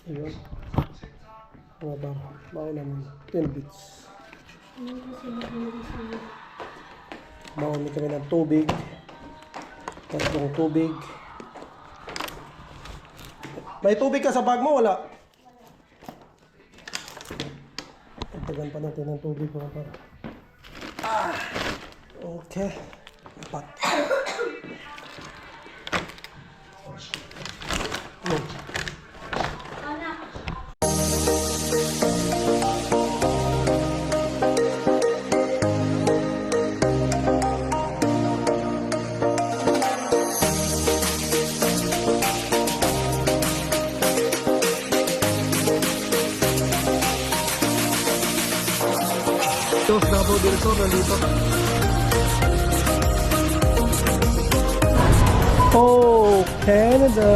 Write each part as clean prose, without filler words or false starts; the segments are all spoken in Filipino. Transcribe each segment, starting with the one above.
Ayun. Mga bar. Baon namin. 10 bits. Baon kami ng tubig. Tatlong tubig. May tubig ka sa bag mo? Wala? Tagan pa natin ng tubig mga bar. Okay. Apat. Dos Davao del Sur nandito. Oh, Canada!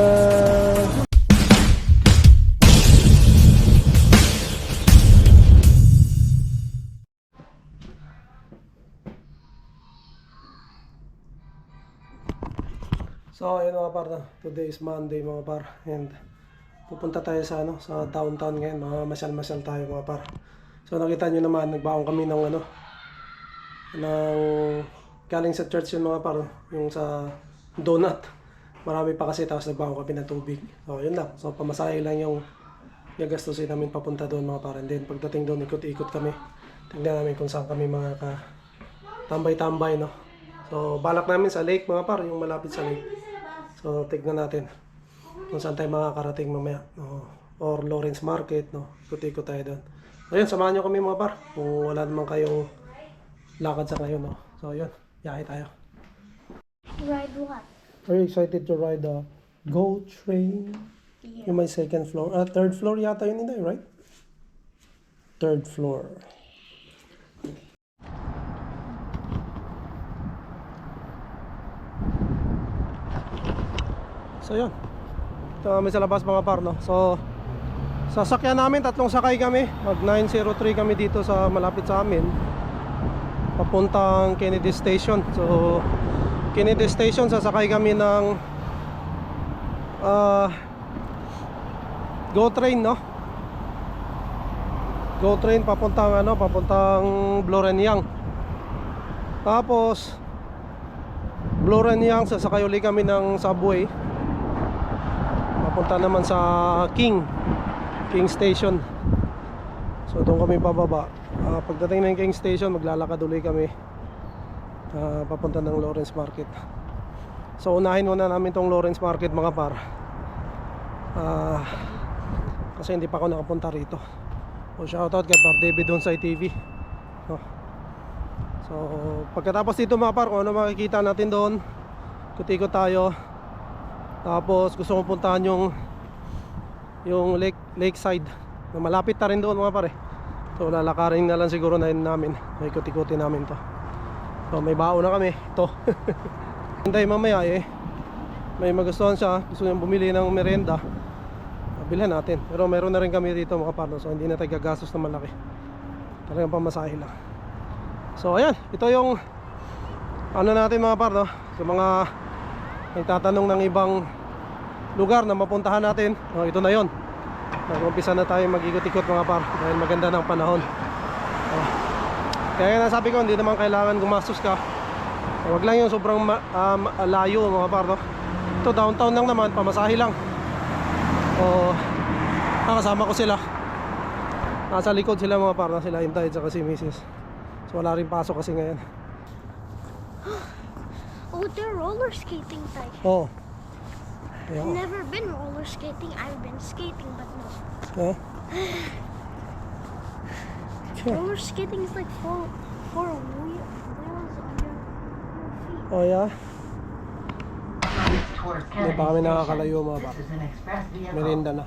So, ayun mga par, today is Monday mga par, and pupunta tayo sa sa downtown ngayon, mga masyal-masyal tayo mga par. So nakita nyo naman, nagbaon kami ng galing sa church yung mga par, yung sa donut. Marami pa kasi, tapos nagbaon kami ng tubig. So yun lang, so pamasahe lang yung gagastusin namin papunta doon mga par. And then pagdating doon, ikot-ikot kami. Tingnan namin kung saan kami tambay-tambay, no. So balak namin sa lake mga par, yung malapit sa lake. So tignan natin kung saan tayo makakarating mamaya, no? Or Lawrence Market, no. Ikot-ikot tayo doon. Ayun, samahan nyo kami mga par kung wala naman kayong lakad sa ngayon, no? So yun, yahe tayo. Ride what? Very excited to ride the GO train. Yeah. Yung may second floor, third floor yata yun nila, right? Third floor. So yun, ito kami sa labas mga par, no? So sasakyan namin, tatlong sakay kami. Mag 903 kami dito sa malapit sa amin, papuntang Kennedy Station. So Kennedy Station, sasakay kami ng GO train, no? GO train papuntang papuntang Blorenyang. Tapos Blorenyang, sasakay uli kami ng subway papunta naman sa King Station. So doon kami bababa. Pagdating ng King Station, maglalakad ulit kami papunta ng Lawrence Market. So unahin muna namin tong Lawrence Market mga par, kasi hindi pa ako nakapunta rito. So shoutout kay Par David doon sa TV, no? So pagkatapos dito mga par, kung ano makikita natin doon, ikot-ikot tayo. Tapos gusto kong puntahan yung lakeside na malapit na rin doon mga pare. So lalakarin na lang siguro na namin, ikot-ikutin namin to. So may baon na kami ito. Hintay mamaya may magustuhan siya, gusto niyang bumili ng merienda, bilhan natin. Pero meron na rin kami dito mga pare, so hindi na tayo gagastos na malaki, talagang pamasahe lang. So ayan, ito yung natin mga pare, no? So mga nagtatanong ng ibang lugar na mapuntahan natin, ito na yon. Nag-umpisa na tayo mag-ikot-ikot mga par, dahil maganda ng panahon. Kaya nasabi ko, hindi naman kailangan gumastos ka. Huwag lang yung sobrang layo mga par, no? Ito downtown lang naman, pamasahe lang. Nakasama ko sila, nasa likod sila mga par, na sila hintay at si Mrs. So wala rin pasok kasi ngayon. Oh, they're roller skating type. Oh. Yeah. I've never been roller skating. I've been skating, but no. Yeah. Roller skating is like four wheels on your feet. Oh yeah. Hindi pa kami nakakalayo mga ba. Merienda na.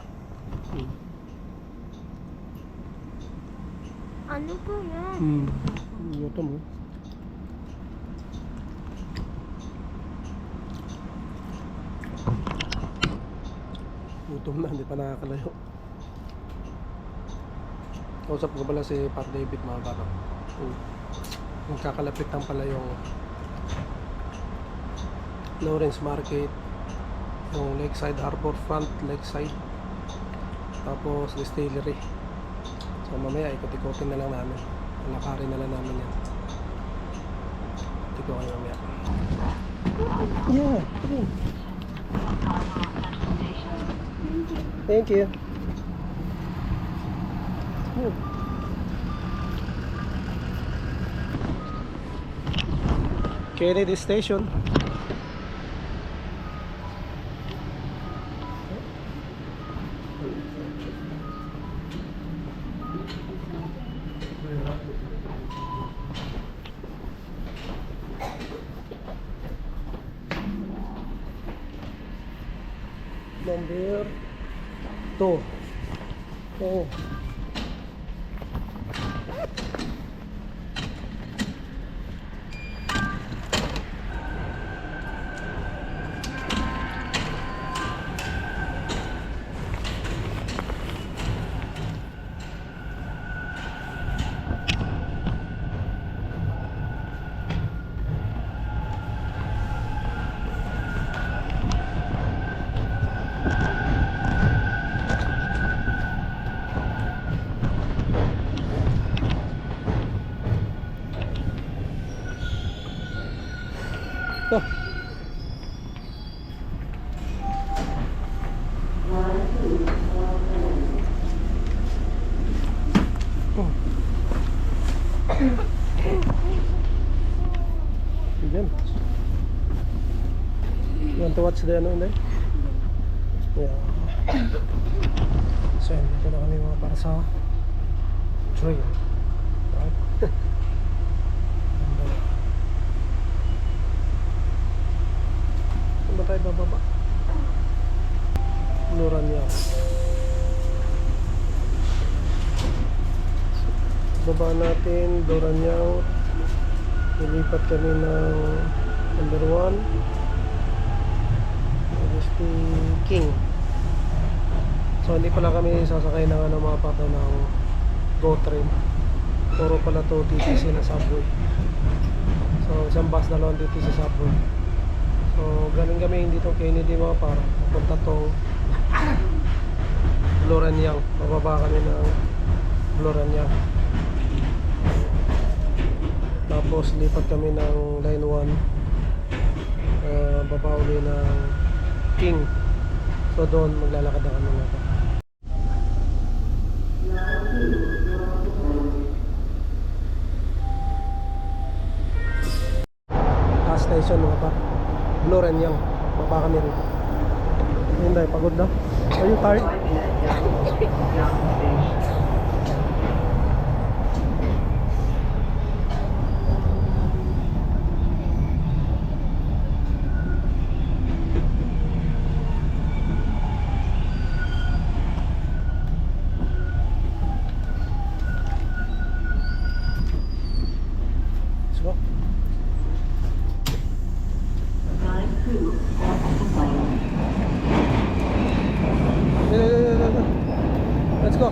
Ano po yan? Gutom mo. Gutom na, hindi pa nakakalayo. Kausap ko pala si Par David mga bata. Magkakalapit lang pala yung Lawrence Market, yung Lakeside Harbor Front, Lakeside. tapos distillery. So mamaya ikot-ikotin na lang namin, lakarin na lang namin yan. Ito kayo mamaya. Yeah, come on. Thank you. Oh. Kennedy Station. Number 2. Oh. Ito. Oh. Again. You want to watch the ano hindi? Yeah. So yun, dito na kami mga para sa trail. Right? Saan ba tayo bababa? Luran niya. Baba natin, Doranyao. Lilipat kami ng number 1. That is the King. So hindi pala kami sasakay ng ano, mga pato ng GO train. Puro pala to TTC na subway. So isang bus na lang dito sa subway. So galing kami dito Kennedy mga para papunta tong Loranyang. Bababa kami ng Loranyang. Tapos lipat kami ng line 1, baba uli ng King. So doon maglalakad na kami nga pa. Gas station mga pa, Loranyang. Baba kami rin. Hindi, pagod na. Are you tired? Let's go. Let's go.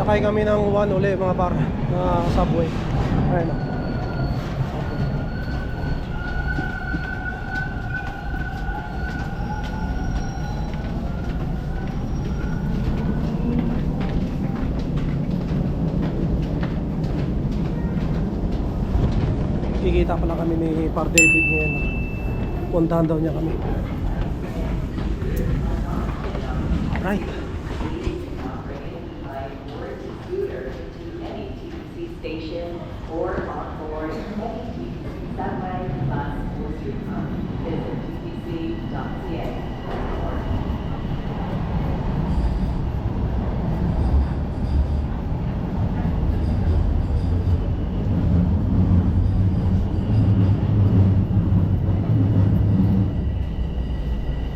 Sakay kami ng 1 uli mga par na subway. Ayun na. Kikita pala kami ni Par David ngayon. Puntahan daw niya kami. Right. Station or on board any subway, bus, or streetcar. Visit ttc.ca.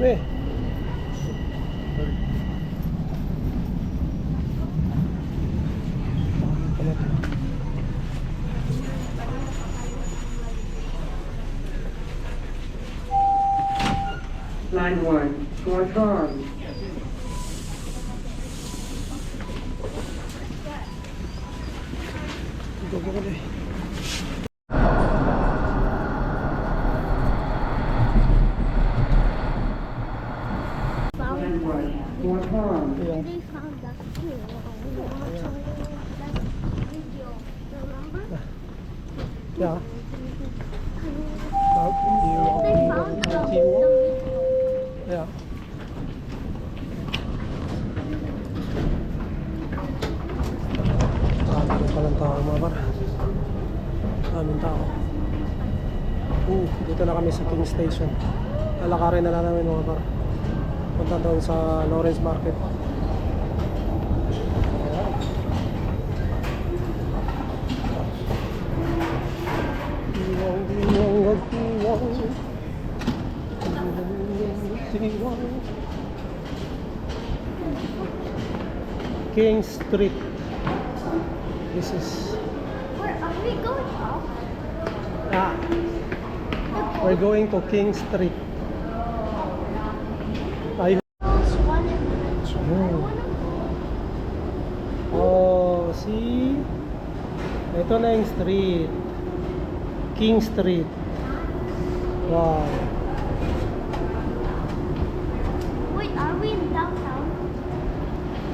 Eh. Line 1, northbound. Go, go, go. line 1 for Tom. Ayan. They found that too. That video. Remember? Yeah. They found the video. Yeah. Dami palang tao mga par. Daming tao. Dito na kami sa King Station. Lalakarin na lang namin mga par. Punta doon sa Lawrence Market. Ayan. Diwang, diwang, nagdiwang. Diwang. King Street. This is Where are we going up? we're going to King Street. Ay, Those one adventure. I Oh. wanna go. oh, see? Ito na yung street. King Street. Wow. Wait, are we in downtown?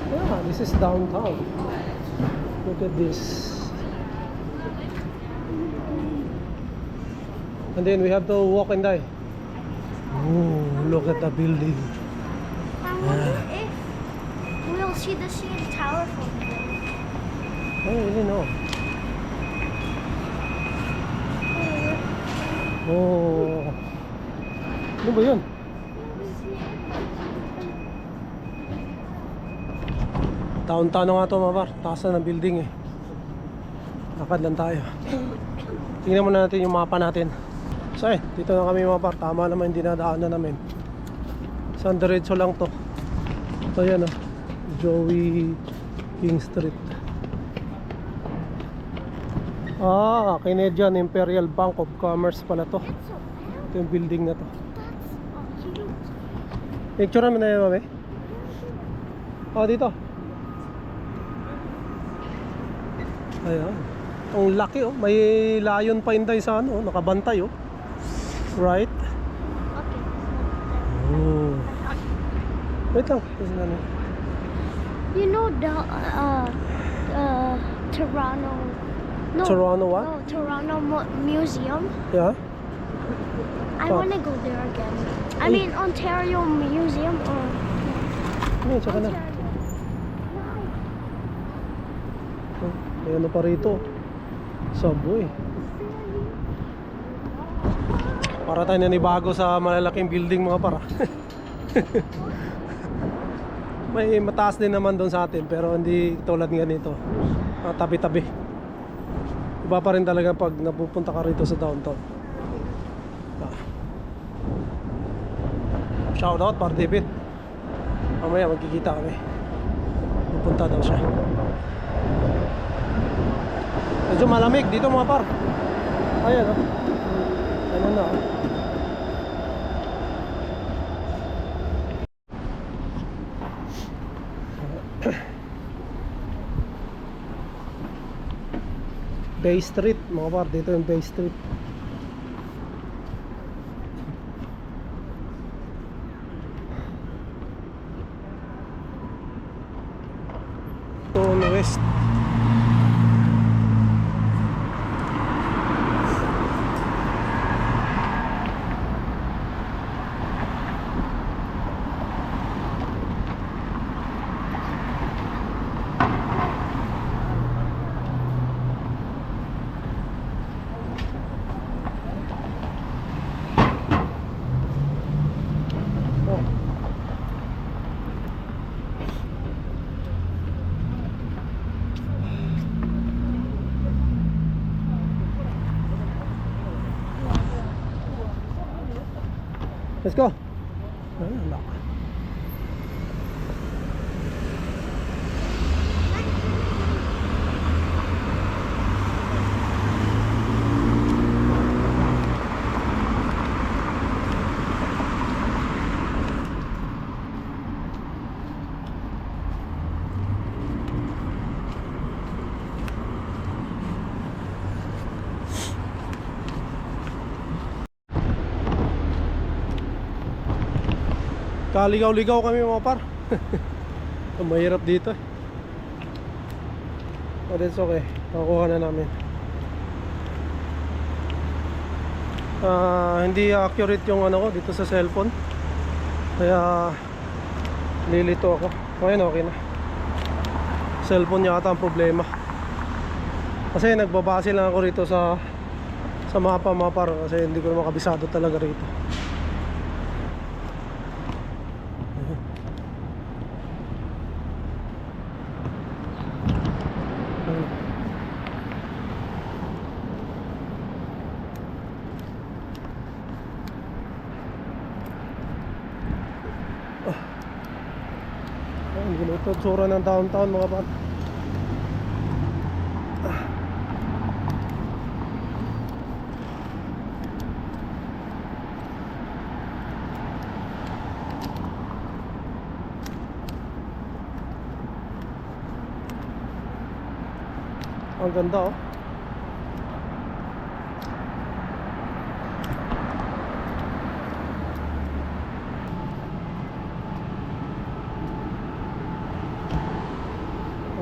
Yeah, this is downtown. Look at this. And then we have to walk and die. Oh, look at the building. I wonder if we'll see the CN Tower from there. I don't really know. Oh. Ano ba yun? Downtown na nga ito mga par. Taas na ng building eh. Lakad lang tayo. Tingnan muna natin yung mapa natin. So dito na kami mga par. Tama naman yung dinadaanan namin. Saan diretso lang to. Ito yan oh. Joey King Street. Canadian Imperial Bank of Commerce pala to. It's so Ito yung building na to. that's cute. Picture namin na yun mami. Dito. Ayan. Ang laki oh. May lion pa inday sa ano. Nakabantay oh. Right? Okay. Oh. Wait lang. You know the Toronto. No, Toronto what? No, Toronto Museum. Yeah? I Oh. want to go there again. I Hey. mean Ontario Museum or Ano, tsaka na. Ontario. May ano pa rito. Subway. Para tayo nanibago sa malalaking building mga para. May mataas din naman doon sa atin pero hindi tulad nga nito. Tabi-tabi. Iba pa rin talaga pag napupunta ka rito sa downtown. Shout out para David. Mamaya magkikita kami. Pupunta daw siya. Medyo malamig dito mga par. Ayan o. Ano na o. Bay Street mga par. Dito yung Bay Street. Tone West. Let's go. Ayun, lock. Kaligaw-ligaw kami mga par. Mahirap dito eh. But it's okay. Nakuha na namin. Hindi accurate yung ano ko dito sa cellphone. Kaya lilito ako. Ngayon okay na. Cellphone yata ang problema. Kasi nagbabase lang ako rito sa mapa mga par. Kasi hindi ko naman kabisado talaga rito. Ang ginutod sura ng downtown mga par. Ang ganda oh.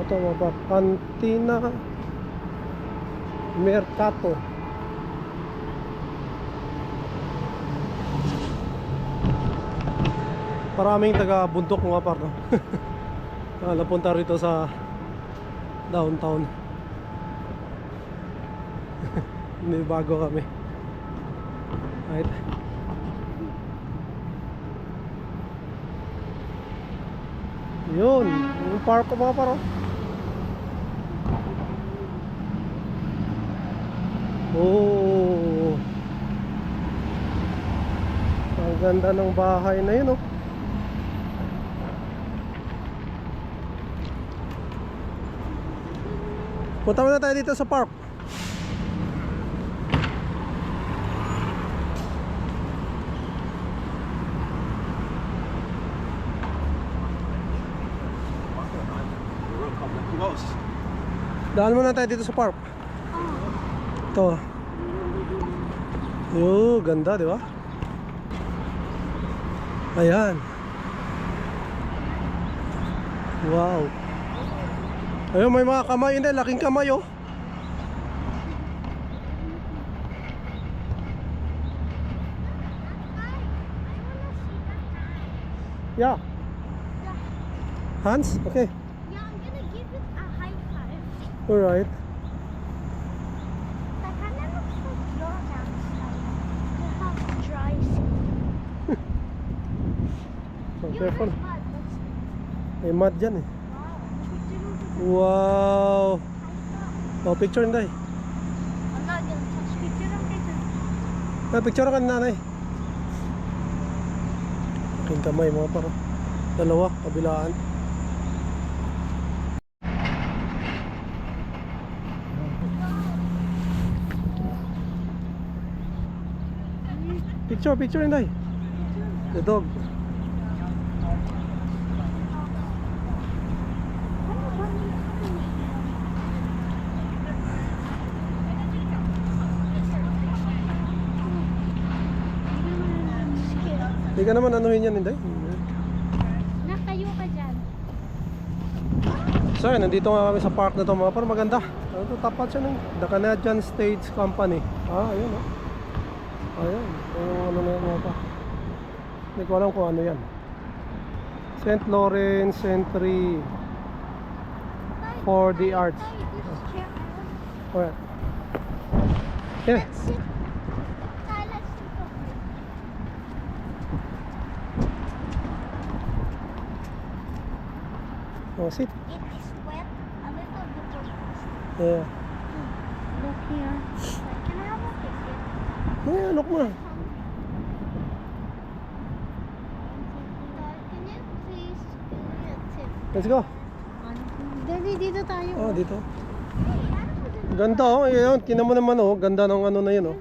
Ito mga par, Cantina Mercato. Maraming taga bundok mga par no? Napunta rito sa downtown. Hindi bago kami. Right. Yun, yung park ko mga par oh. Oh, ang ganda ng bahay na yun oh. Punta muna tayo dito sa park. Daan muna tayo dito sa park. Ito. Yo, ganda, di ba? Ayan. Wow. Ayun, may mga kamay, hindi, laking kamay oh. Yeah. Hands? Okay. Yeah, I'm gonna give it a high five. Alright. That kind of looks like your house. You have dry skin. So, You careful. have mud. Let's May mud dyan eh. wow. Wow. Oh, picture hindi. I'm not gonna touch picture ng picture. Picture ka ni nanay. Aking kamay mga paro. Dalawa, kabilaan. Picture hindi. The dog. Hindi ka naman anuhin yan, hindi? Nakayo ka dyan. So yun, nandito nga kami sa park na to mga par, maganda. Ano to, tapat siya ng The Canadian Stage Company. Ayun oh. Ayun, yung ano na yun mga par. Hindi ko alam kung ano yan. St. Lawrence Century for the Arts. This chair. Alright. Yeah. Let's sit. Tay, let's sit over here. Oh, sit. It is wet. A little bit of this. Yeah. Look here. Can I have a ticket? Yeah, look mo na. Can you please give me a tip? Let's go. Daddy, dito tayo. Oh, dito. Ganda oh. Ayun, tingnan mo naman oh. Ganda ng ano na yun oh.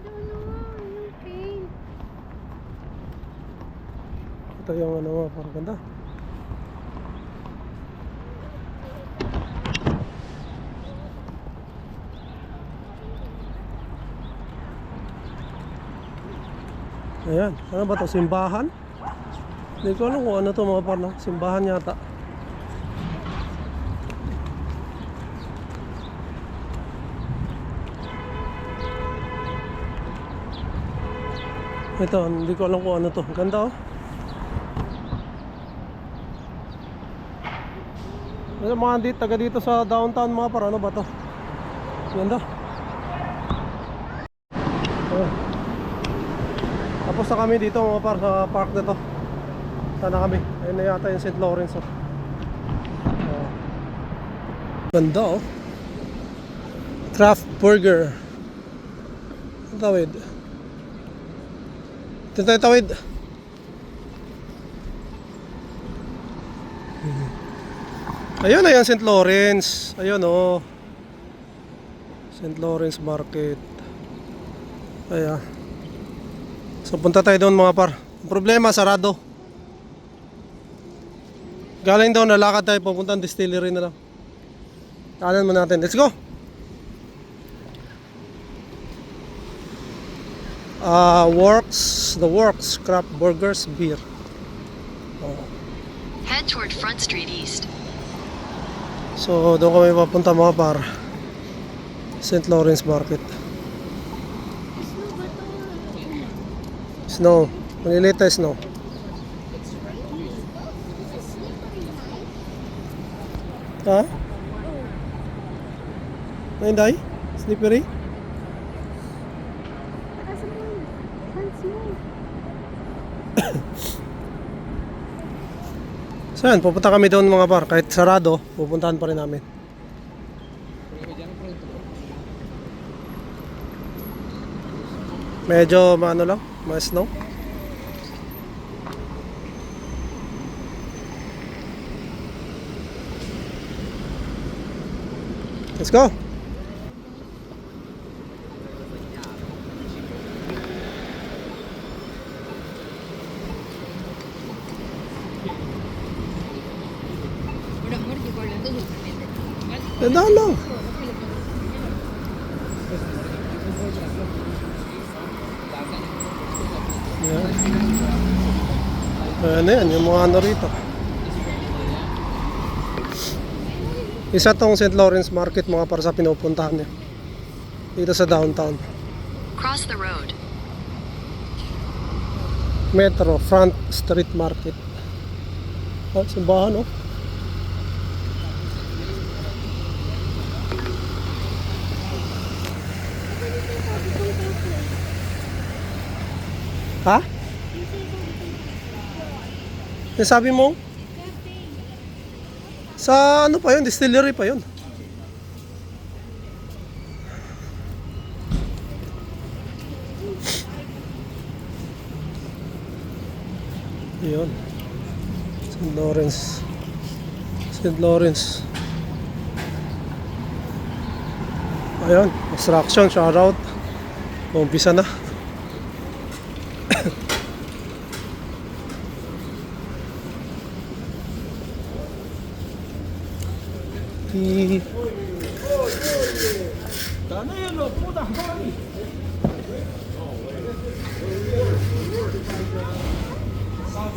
Ito yung ano, parang ganda. Ayan, ano ba to? Simbahan? Hindi ko alam kung ano to mga par, no? Simbahan yata. Ito, hindi ko alam kung ano to. Ganda oh. Ano mga taga dito sa downtown mga par, ano ba to? Ganda. Oh. Tapos na kami dito mga par sa park na to. Sana kami. Ayun na yata yung St. Lawrence oh. Oh. Ganda oh. Craft Burger. Tawid. Ito tayo tawid. Ayun na yan St. Lawrence. Ayun oh. St. Lawrence Market. Ayan. So punta tayo doon mga par. Ang problema sarado. Galing daw nalakad tayo papuntang distillery na lang. Kanan mo natin. Let's go. The Works Craft Burgers Beer. Oh. Head toward Front Street East. So doon kami papunta mga par. St. Lawrence Market. Snow. Maliliit tayo snow. Ha? Nainday? Slippery? Saan? Pupunta kami doon mga par. Kahit sarado, pupuntahan pa rin namin. Medyo maano lang, mas snow. Let's go. Dandahan lang. Yan. Ayan na yan, yung mga ano rito. Isa tong St. Lawrence Market mga para sa pinupuntahan niya. Dito sa downtown. Cross the road. Metro Front Street Market. Oh, simbahan oh. Ha? Yung sabi mo? Sa ano pa yun? Distillery pa yun. Yun. St. Lawrence. St. Lawrence. Ayun. Construction. Shoutout. Umpisa na.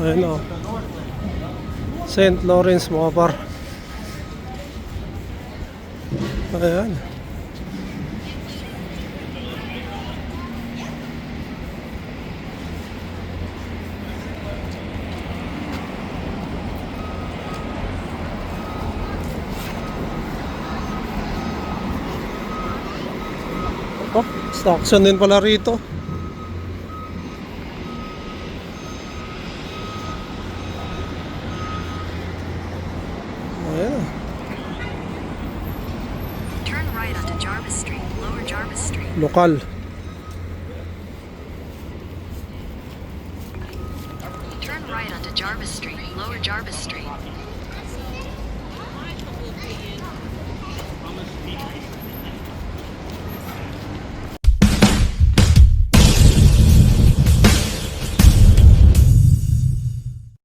Ayun o. St. Lawrence mga par. Ayan. Oh, station din pala rito. Ayan. Turn right onto Jarvis Street, Lower Jarvis Street. Lokal. Turn right onto Jarvis Street, Lower Jarvis Street.